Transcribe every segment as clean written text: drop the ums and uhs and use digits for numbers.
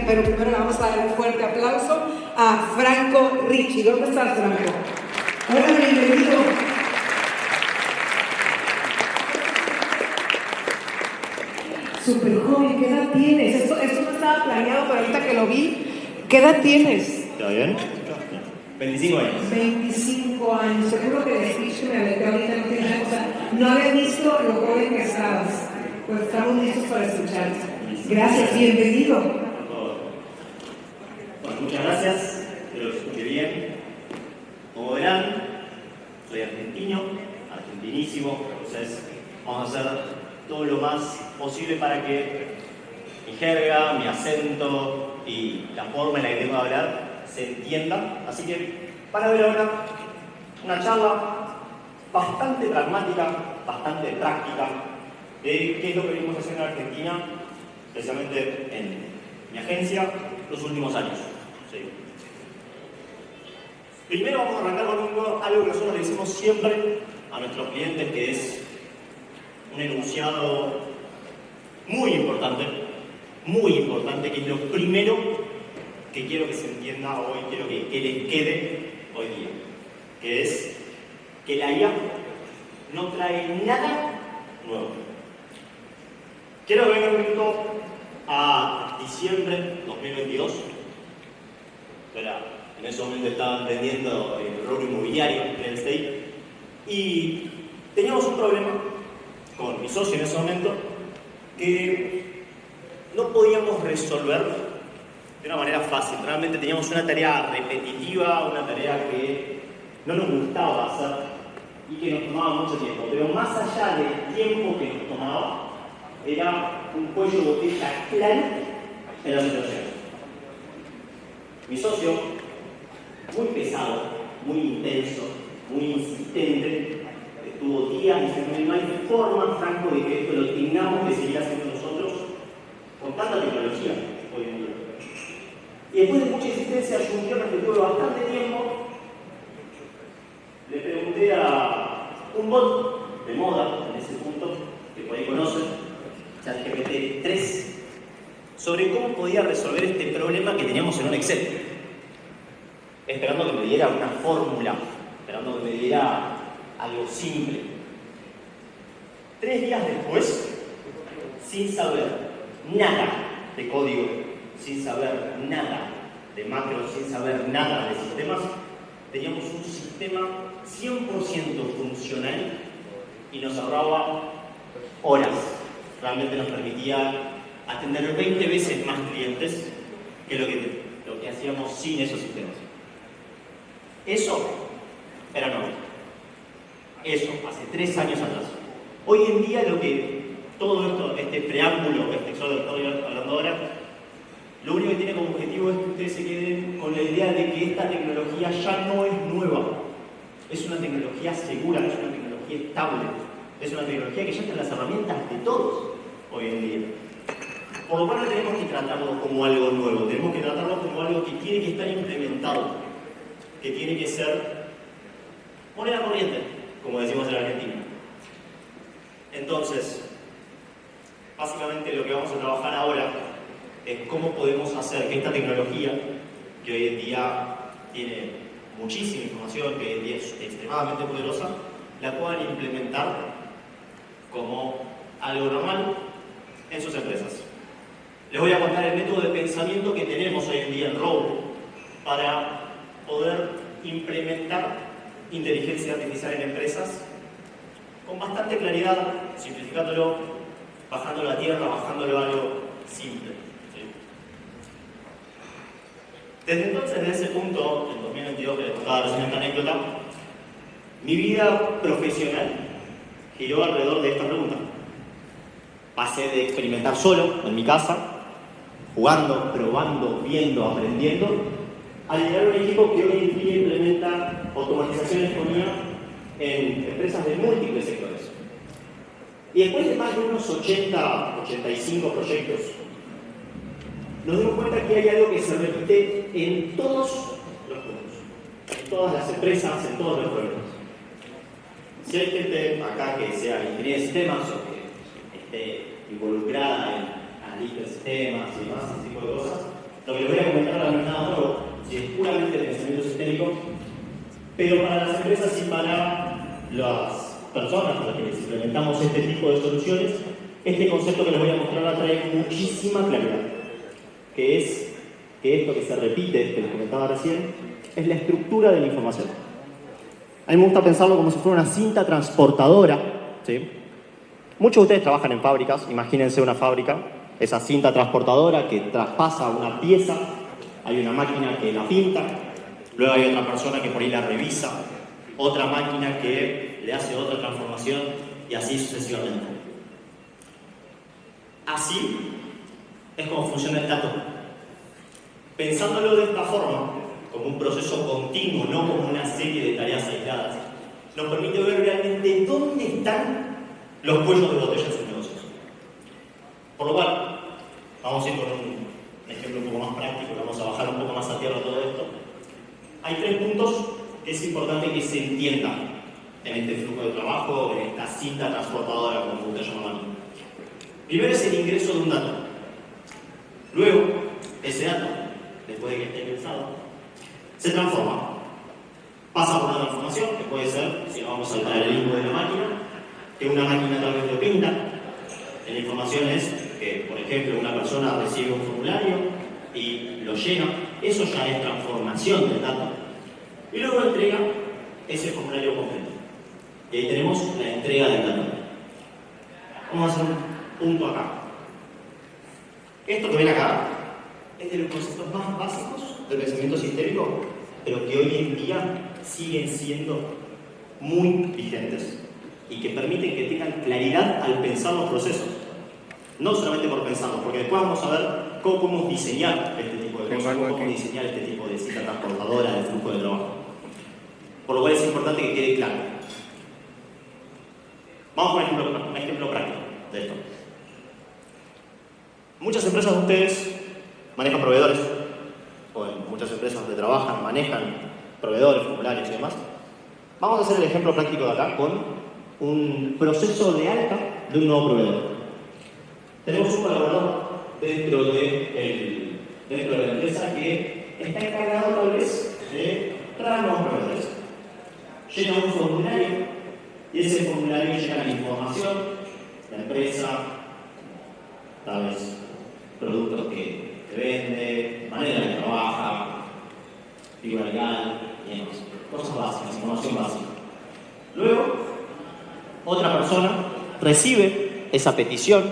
pero primero le vamos a dar un fuerte aplauso a Franco Ricci. ¿Dónde estás, Franco? Hola, bienvenido. Súper joven, ¿qué edad tienes? Esto no estaba planeado, pero ahorita que lo vi, ¿qué edad tienes? ¿Está bien? 25 años. 25 años. Seguro que el speech que me aventé ahorita no tiene nada. O sea, no había visto lo joven que estabas. Pues estamos listos para escucharte. Gracias, bienvenido. Bueno, muchas gracias. Espero que se escuche bien. Como verán, soy argentino, argentinísimo. Entonces, vamos a hacer todo lo más posible para que mi jerga, mi acento y la forma en la que tengo de hablar se entienda. Así que van a ver ahora una charla bastante pragmática, bastante práctica de qué es lo que venimos haciendo en Argentina, especialmente en mi agencia, los últimos años. ¿Sí? Primero vamos a arrancar con algo que nosotros le decimos siempre a nuestros clientes, que es un enunciado muy importante, que es lo primero que quiero que se entienda hoy, quiero que les quede hoy día, que es que la IA no trae nada nuevo. Quiero que venga un minuto a diciembre 2022. En ese momento estaba vendiendo el rubro inmobiliario, real estate, y teníamos un problema con mi socio en ese momento que no podíamos resolver de una manera fácil. Realmente teníamos una tarea repetitiva, una tarea que no nos gustaba hacer y que nos tomaba mucho tiempo. Pero más allá del tiempo que nos tomaba, era un cuello de botella claro en la situación. Mi socio, muy pesado, muy intenso, muy insistente, estuvo días diciendo: no hay forma, Franco, de que esto lo tengamos que seguir haciendo nosotros con tanta tecnología hoy en día. Y después de mucha insistencia, yo un viernes que tuve bastante tiempo, le pregunté a un bot de moda en ese punto, que por ahí conocen, ChatGPT 3, sobre cómo podía resolver este problema que teníamos en un Excel. Esperando que me diera una fórmula, esperando que me diera algo simple. 3 días después, sin saber nada de código, sin saber nada de macros, sin saber nada de sistemas, teníamos un sistema 100% funcional y nos ahorraba horas. Realmente nos permitía atender 20 veces más clientes que lo que hacíamos sin esos sistemas. Eso era nuevo. Eso, hace 3 años atrás. Hoy en día todo esto, este preámbulo, este exordio que estoy hablando ahora, lo único que tiene como objetivo es que ustedes se queden con la idea de que esta tecnología ya no es nueva. Es una tecnología segura, es una tecnología estable, es una tecnología que ya está en las herramientas de todos hoy en día. Por lo cual no tenemos que tratarlo como algo nuevo, tenemos que tratarlo como algo que tiene que estar implementado, que tiene que ser moneda corriente, como decimos en Argentina. Entonces, básicamente lo que vamos a trabajar ahora es cómo podemos hacer que esta tecnología, que hoy en día tiene muchísima información, que hoy en día es extremadamente poderosa, la puedan implementar como algo normal en sus empresas. Les voy a contar el método de pensamiento que tenemos hoy en día en Robo para poder implementar inteligencia artificial en empresas con bastante claridad, simplificándolo, bajándolo a tierra, bajándolo a algo simple. ¿Sí? Desde entonces, desde ese punto, en 2022, que les contaba recién esta anécdota, mi vida profesional giró alrededor de esta pregunta. Pasé de experimentar solo, en mi casa, jugando, probando, viendo, aprendiendo, a liderar un equipo que hoy en día implementa automatizaciones con IA en empresas de múltiples sectores. Y después de más de unos 85 proyectos, nos dimos cuenta que hay algo que se repite en todos los puntos, en todas las empresas, en todos los problemas. Si hay gente acá que sea ingeniera de sistemas o que esté involucrada en analistas de sistemas y demás, ese tipo de cosas, Lo que les voy a comentar ahora no es nada nuevo, si es puramente pensamiento sistémico, pero para las empresas y para las personas a las que les implementamos este tipo de soluciones, este concepto que les voy a mostrar ahora trae muchísima claridad, que es que esto que se repite, que les comentaba recién, es la estructura de la información. A mí me gusta pensarlo como si fuera una cinta transportadora, ¿sí? Muchos de ustedes trabajan en fábricas, imagínense una fábrica, esa cinta transportadora que traspasa una pieza, hay una máquina que la pinta, luego hay otra persona que por ahí la revisa, otra máquina que le hace otra transformación y así sucesivamente. Así es como funciona el dato. Pensándolo de esta forma, como un proceso continuo, no como una serie de tareas aisladas, nos permite ver realmente dónde están los cuellos de botella en sus negocios. Por lo cual, vamos a ir con un ejemplo un poco más práctico, vamos a bajar un poco más a tierra todo esto. Hay 3 puntos que es importante que se entiendan en este flujo de trabajo, en esta cinta transportadora, como me gusta llamarlo. Primero es el ingreso de un dato. Luego, ese dato, después de que esté ingresado, se transforma. Pasa por una transformación, que puede ser, si no vamos a saltar el limbo de la máquina, que una máquina tal vez lo pinta. La información es que, por ejemplo, una persona recibe un formulario y lo llena. Eso ya es transformación del dato. Y luego entrega ese formulario completo. Y ahí tenemos la entrega del dato. Vamos a hacer un punto acá. Esto que ven acá es de los conceptos más básicos del pensamiento sistémico, pero que hoy en día siguen siendo muy vigentes y que permiten que tengan claridad al pensar los procesos. No solamente por pensarlos, porque después vamos a ver cómo podemos diseñar este tipo de cosas, cómo podemos diseñar este tipo de cinta transportadora de flujo de trabajo. Por lo cual es importante que quede claro. Vamos con un ejemplo práctico de esto. Muchas empresas de ustedes manejan proveedores, o en muchas empresas donde trabajan, manejan proveedores, formularios y demás. Vamos a hacer el ejemplo práctico de acá con un proceso de alta de un nuevo proveedor. Tenemos un colaborador dentro de la empresa que está encargado tal vez de traer nuevos proveedores. Llena un formulario y ese formulario llena la información, la empresa, tal vez productos que vende, manera de trabaja, figura legal y demás. Cosas básicas, información básica. Luego, otra persona recibe esa petición,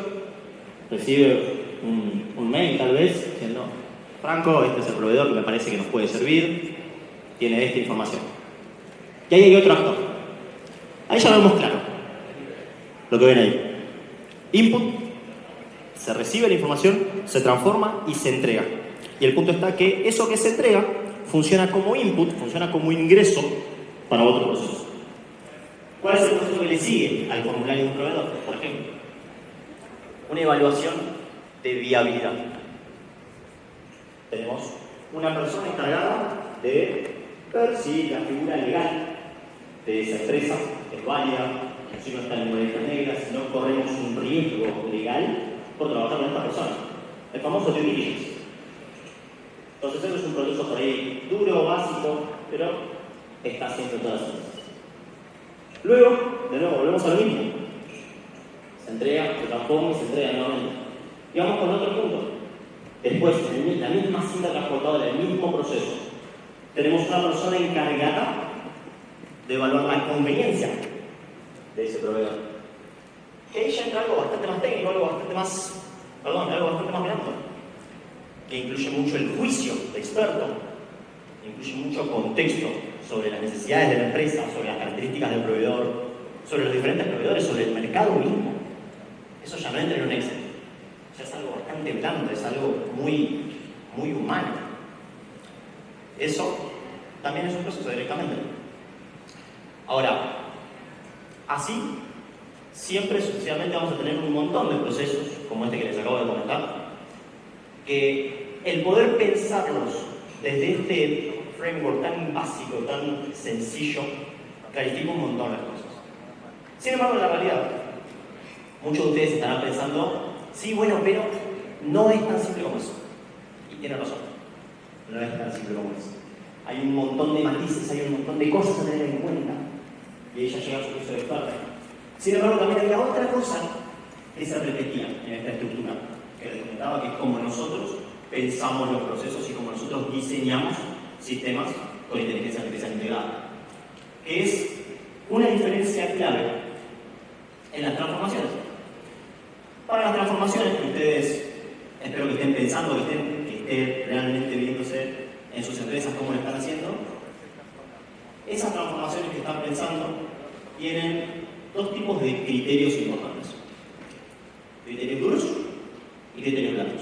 recibe un mail tal vez diciendo: Franco, este es el proveedor que me parece que nos puede servir, tiene esta información. Y ahí hay otro actor. Ahí ya lo vemos claro, lo que ven ahí. Input, se recibe la información, se transforma y se entrega. Y el punto está que eso que se entrega funciona como input, funciona como ingreso para otro proceso. ¿Cuál es el proceso que le sigue al formulario de un proveedor? Por ejemplo, una evaluación de viabilidad. Tenemos una persona encargada de ver si la figura legal de esa empresa es válida, si no está en listas negras, si no corremos un riesgo legal por trabajar con esta persona. El famoso due diligence. Entonces eso es un proceso por ahí duro, básico, pero está haciendo todas las cosas. Luego, de nuevo, volvemos a lo mismo. Se entrega, se transforma y se entrega nuevamente. Y vamos con otro punto. Después, en la misma cinta transportadora, el mismo proceso, tenemos una persona encargada de evaluar la conveniencia de ese proveedor. Que ahí ya entra algo bastante más técnico, algo bastante más blando, que incluye mucho el juicio de experto, incluye mucho contexto sobre las necesidades de la empresa, sobre las características del proveedor, sobre los diferentes proveedores, sobre el mercado mismo. Eso ya no entra en un Excel. Ya es algo bastante blando, es algo muy, muy humano. Eso también es un proceso directamente. Ahora, así, siempre sucesivamente vamos a tener un montón de procesos, como este que les acabo de comentar, que el poder pensarlos desde este framework tan básico, tan sencillo, clarifica un montón las cosas. Sin embargo, en la realidad, muchos de ustedes estarán pensando: sí, bueno, pero no es tan simple como eso. Y tiene razón, no es tan simple como es. Hay un montón de matices, hay un montón de cosas a tener en cuenta. Y ella llega a su juicio de experta. Sin embargo, también había otra cosa que se repetía en esta estructura, que les comentaba, que es como nosotros pensamos los procesos y como nosotros diseñamos sistemas con inteligencia artificial integrada, que es una diferencia clave en las transformaciones. Para las transformaciones que ustedes espero que estén pensando, que estén realmente viéndose en sus empresas cómo lo están haciendo, esas transformaciones que están pensando tienen dos tipos de criterios importantes: criterios duros y criterios blandos.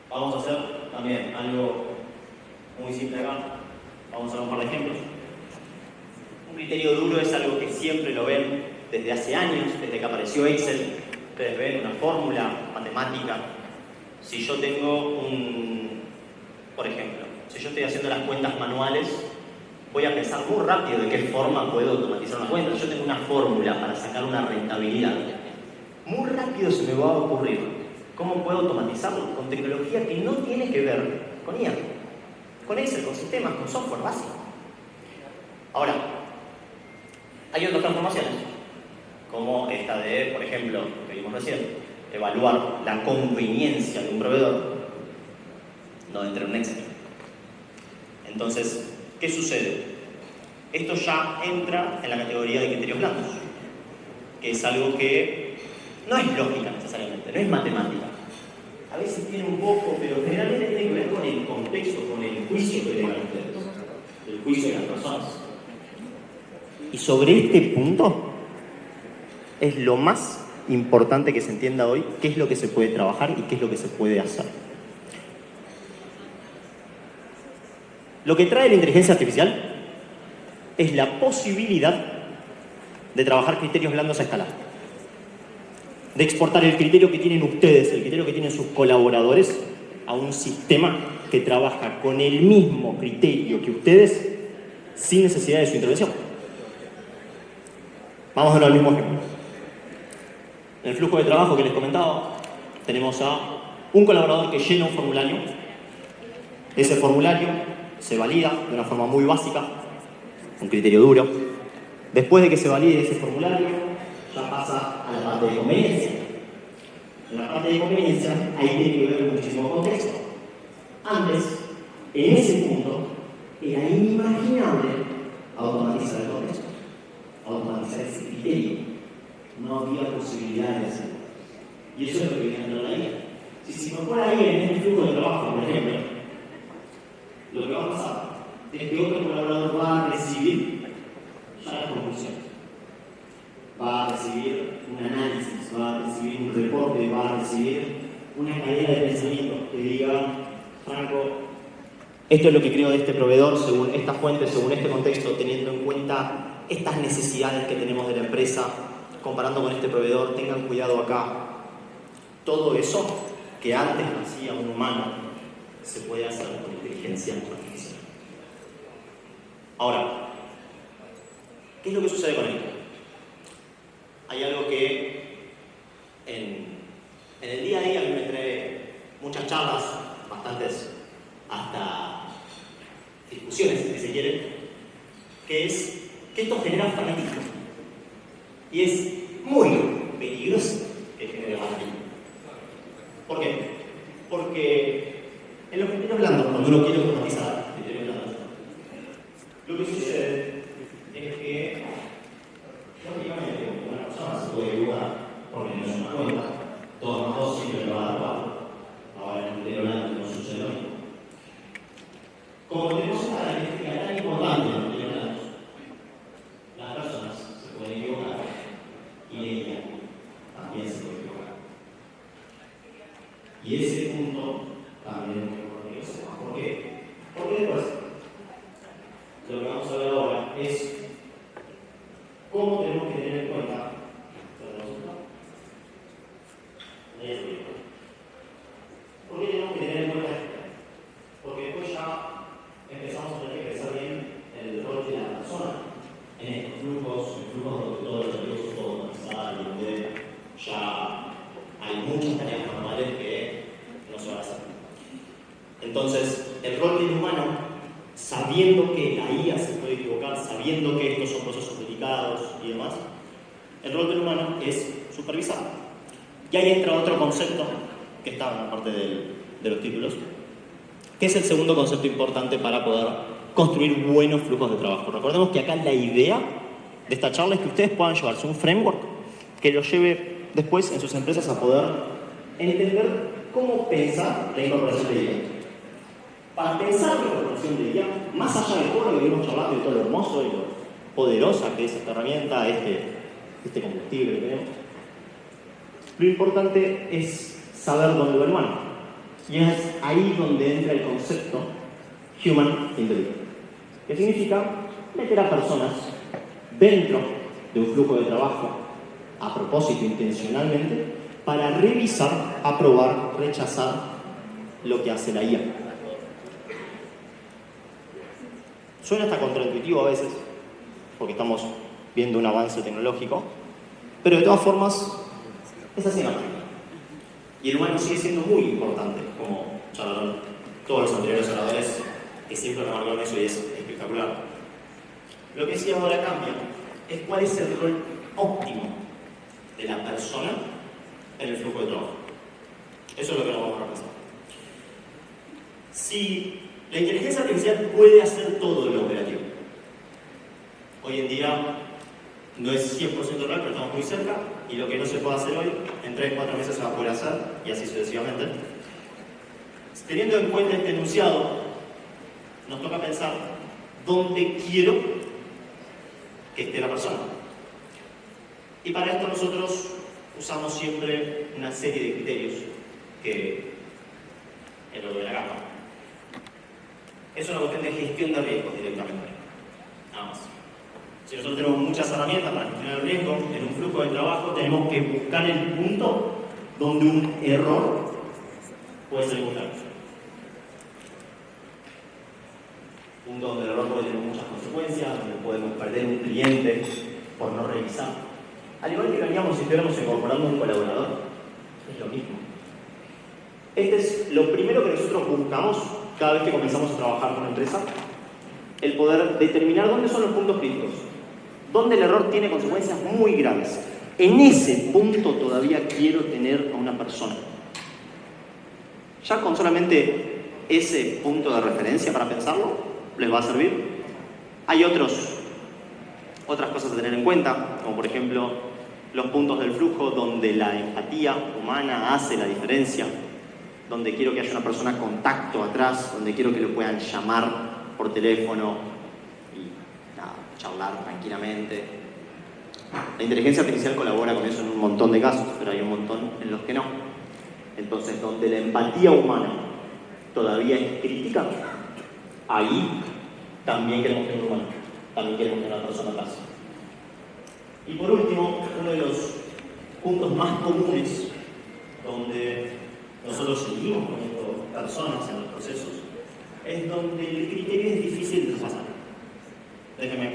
Vamos a hacer también algo muy simple acá. Vamos a ver un par de ejemplos. Un criterio duro es algo que siempre lo ven desde hace años, desde que apareció Excel. Ustedes ven una fórmula matemática. Si yo tengo por ejemplo, si yo estoy haciendo las cuentas manuales, voy a pensar muy rápido de qué forma puedo automatizar una cuenta. Yo tengo una fórmula para sacar una rentabilidad. Muy rápido se me va a ocurrir cómo puedo automatizarlo con tecnología que no tiene que ver con IA, con Excel, con sistemas, con software básico. Ahora, hay otras transformaciones, como esta de, por ejemplo, que vimos recién, evaluar la conveniencia de un proveedor, no entra en un Excel. Entonces, ¿qué sucede? Esto ya entra en la categoría de criterios blandos, que es algo que no es lógica necesariamente, no es matemática. A veces tiene un poco, pero generalmente tiene que ver con el contexto, con el juicio que tengan ustedes, el juicio de las personas. Y sobre este punto es lo más importante que se entienda hoy, qué es lo que se puede trabajar y qué es lo que se puede hacer. Lo que trae la inteligencia artificial es la posibilidad de trabajar criterios blandos a escala, de exportar el criterio que tienen ustedes, el criterio que tienen sus colaboradores, a un sistema que trabaja con el mismo criterio que ustedes sin necesidad de su intervención. Vamos a ver el mismo ejemplo. En el flujo de trabajo que les comentaba, tenemos a un colaborador que llena un formulario. Ese formulario se valida de una forma muy básica, un criterio duro. Después de que se valide ese formulario, ya pasa a la parte de conveniencia. En la parte de conveniencia, ahí tiene que ver muchísimo contexto. Antes, en ese punto, era inimaginable automatizar el contexto, automatizar ese criterio. No había posibilidad de hacerlo. Y eso es lo que viene a la IA. Si me fuera ahí en este flujo de trabajo, por ejemplo, lo que va a pasar es que otro colaborador va a recibir ya las conclusiones. Va a recibir un análisis, va a recibir un reporte, va a recibir una cadena de pensamiento que diga: Franco, esto es lo que creo de este proveedor, según esta fuente, según este contexto, teniendo en cuenta estas necesidades que tenemos de la empresa, comparando con este proveedor, tengan cuidado acá. Todo eso que antes hacía un humano se puede hacer con inteligencia artificial. Ahora, ¿qué es lo que sucede con esto? Hay algo que en el día a día a mí me trae muchas charlas, bastantes hasta discusiones, si se quiere, que es que esto genera fanatismo. Y es muy peligroso que genere fanatismo. ¿Por qué? Porque en los criterios blandos, cuando uno quiere automatizar criterios blandos, lo que sucede es que lógicamente una persona se puede equivocar porque no es una cuenta, 2 más 2 siempre le va a dar 4. Ahora en el criterio blando no sucede lo mismo. Como tenemos esta característica tan importante en los criterios blandos, las personas se pueden equivocar y ella también se puede equivocar. Y ese punto también es importante que sepa. ¿Por qué? Porque después lo que vamos a ver ahora es cómo tenemos que tener en cuenta ¿por qué tenemos que tener en cuenta esto? Porque después ya empezamos a tener que pensar bien en el rol de la persona en estos flujos donde todos los recursos puedo automatizar y donde ya hay muchas tareas normales que no se van a hacer. Entonces, el rol del humano, sabiendo que la IA se puede equivocar, sabiendo que estos son procesos delicados y demás, el rol del humano es supervisar. Y ahí entra otro concepto que está en la parte de los títulos, que es el segundo concepto importante para poder construir buenos flujos de trabajo. Recordemos que acá la idea de esta charla es que ustedes puedan llevarse un framework que los lleve después en sus empresas a poder entender cómo pensar la incorporación de IA. Para pensar la incorporación de IA, más allá de todo lo que venimos charlando y todo lo hermoso y lo poderosa que es esta herramienta, este combustible que tenemos, lo importante es saber dónde va el humano. Y es ahí donde entra el concepto Human in the Loop, que significa meter a personas dentro de un flujo de trabajo a propósito, intencionalmente, para revisar, aprobar, rechazar lo que hace la IA. Suena hasta contraintuitivo a veces, porque estamos viendo un avance tecnológico, pero de todas formas es así, ¿no? Y el humano sigue siendo muy importante, como charlaron todos los anteriores oradores, que siempre remarcaron eso y es espectacular. Lo que sí ahora cambia es cuál es el rol óptimo de la persona en el flujo de trabajo. Eso es lo que nos vamos a repasar. Si la inteligencia artificial puede hacer todo lo operativo, hoy en día no es 100% real, pero estamos muy cerca, y lo que no se puede hacer hoy, en 3-4 meses se va a poder hacer, y así sucesivamente. Teniendo en cuenta este enunciado, nos toca pensar dónde quiero que esté la persona. Y para esto nosotros usamos siempre una serie de criterios que es lo de la gama. Es una cuestión de gestión de riesgos directamente, nada más. Si nosotros tenemos muchas herramientas para gestionar el riesgo en un flujo de trabajo, tenemos que buscar el punto donde un error puede ser importante. Un punto donde el error puede tener muchas consecuencias, donde podemos perder un cliente por no revisar. Al igual que lo haríamos si estuviéramos incorporando un colaborador, es lo mismo. Este es lo primero que nosotros buscamos cada vez que comenzamos a trabajar con una empresa, el poder determinar dónde son los puntos críticos, dónde el error tiene consecuencias muy graves. En ese punto todavía quiero tener a una persona. Ya con solamente ese punto de referencia para pensarlo, les va a servir. Hay otras cosas a tener en cuenta, como por ejemplo los puntos del flujo donde la empatía humana hace la diferencia, donde quiero que haya una persona contacto atrás, donde quiero que lo puedan llamar por teléfono y nada, charlar tranquilamente. La inteligencia artificial colabora con eso en un montón de casos, pero hay un montón en los que no. Entonces, donde la empatía humana todavía es crítica, ahí también queremos tener un humano, también queremos tener una persona atrás. Y por último, uno de los puntos más comunes donde nosotros seguimos poniendo personas en los procesos es donde el criterio es difícil de traspasar. Déjenme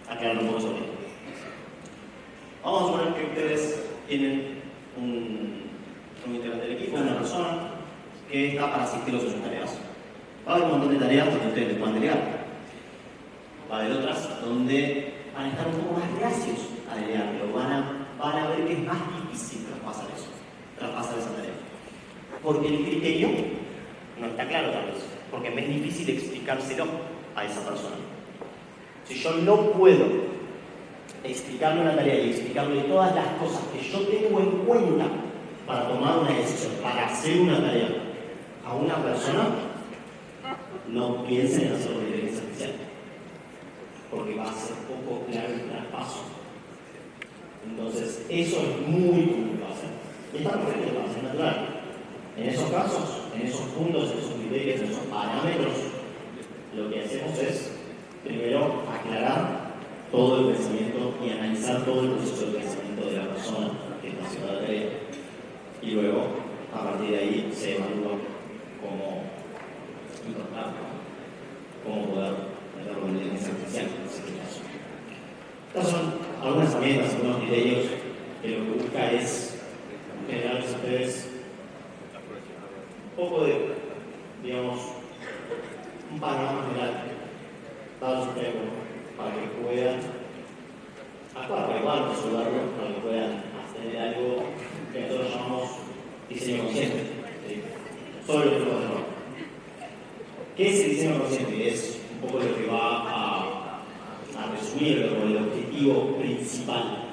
aclarar un poco sobre esto. Vamos a suponer que ustedes tienen un integrante del equipo, una persona que está para asistirlos en sus tareas. Va a haber un montón de tareas que ustedes les puedan delegar. Va a haber otras donde van a estar un poco más reacios a delegar, pero van a ver que es más difícil traspasar esa tarea. Porque el criterio no está claro tal vez, porque me es difícil explicárselo a esa persona. Si yo no puedo explicarle una tarea y explicarle todas las cosas que yo tengo en cuenta para tomar una decisión, para hacer una tarea a una persona, no piensen en hacerlo de inteligencia artificial, porque va a ser poco claro el traspaso. Entonces, eso es muy complicado. Y está perfecto, va a ser natural. En esos casos, en esos puntos, en esos criterios, en esos parámetros, lo que hacemos es, primero, aclarar todo el pensamiento y analizar todo el proceso de pensamiento de la persona que está haciendo la tarea. Y luego, a partir de ahí, se evalúa cómo incorporar, cómo poder meterlo en inteligencia artificial en ese caso. Estas son algunas herramientas, algunos criterios que lo que busca es generar a ustedes un poco de, digamos, diseño consciente, sobre los flujos de trabajo. ¿Qué es el diseño consciente? Es un poco lo que va a resumir como el objetivo principal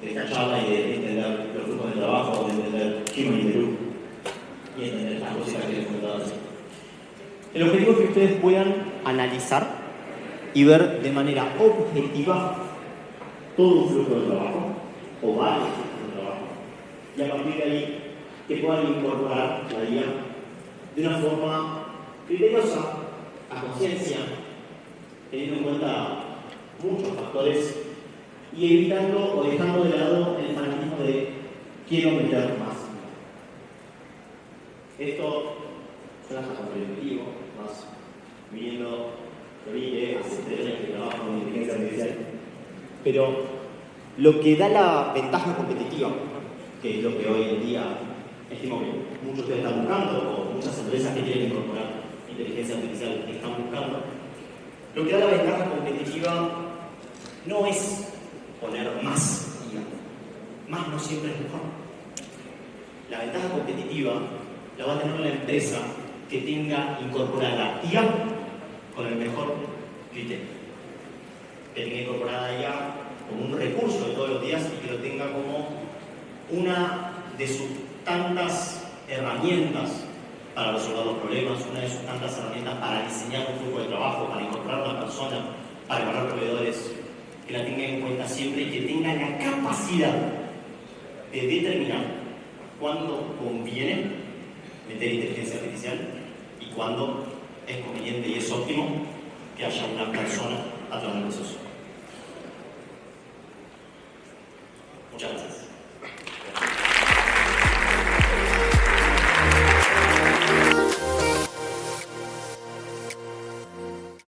de esta charla y de entender los flujos de trabajo, de entender Human in the Loop y entender las cositas que les comentaba así. El objetivo es que ustedes puedan analizar y ver de manera objetiva todo un flujo de trabajo o varios flujos de trabajo y a partir de ahí que puedan incorporar la guía de una forma criteriosa, a conciencia, teniendo en cuenta muchos factores y evitando o dejando de lado el fanatismo de quiero meter más. Esto suena como repetitivo, más viniendo de mí que hace 3 años que trabajo en inteligencia artificial. Pero lo que da la ventaja competitiva, que es lo que hoy en día estimo que muchos de ustedes están buscando, o muchas empresas que quieren incorporar inteligencia artificial que están buscando, lo que da la ventaja competitiva no es poner más IA. Más no siempre es mejor. La ventaja competitiva la va a tener la empresa que tenga incorporada IA con el mejor criterio. Que tenga incorporada IA como un recurso de todos los días y que lo tenga como una de sus tantas herramientas para resolver los problemas, una de sus tantas herramientas para diseñar un flujo de trabajo, para incorporar a una persona, para evaluar proveedores, que la tenga en cuenta siempre y que tenga la capacidad de determinar cuándo conviene meter inteligencia artificial y cuándo es conveniente y es óptimo que haya una persona atrás del proceso. Muchas gracias.